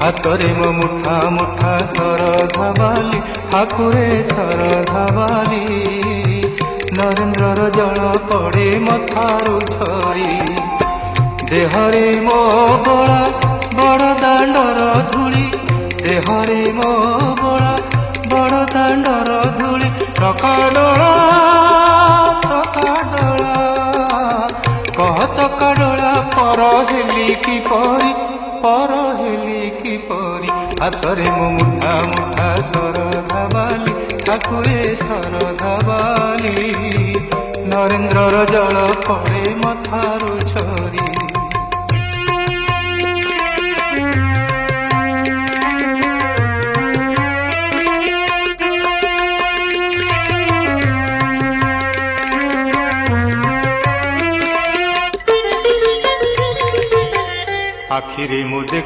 ହାତରେ ମୋ ମୁଠା ମୁଠା ଶରଧା ବାଲି ଠାକୁରେ ଶରଧା ବାଲି ନରେନ୍ଦ୍ରର ଜଳ ପଡ଼େ ମଥାରୁ ଝରି ଦେହରେ ମୋ ବଳା ବଡ଼ ଦାଣ୍ଡର ଧୂଳି ଦେହରେ ମୋ ବଳା ବଡ଼ ଦାଣ୍ଡର ଧୂଳି ଚକାଡୋଳା କହ ଚକାଡୋଳା ପର ହେଲି କିପରି ହାତରେ ମୋ ମୁଠା ମୁଠା ଶରଧା ବାଲି ଠାକୁରେ ଶରଧା ବାଲି ନରେନ୍ଦ୍ରର ଜଳ ପଡ଼େ ମଥାରୁ ଝରି ଆଖିରେ ମୁଁ ଦେଖ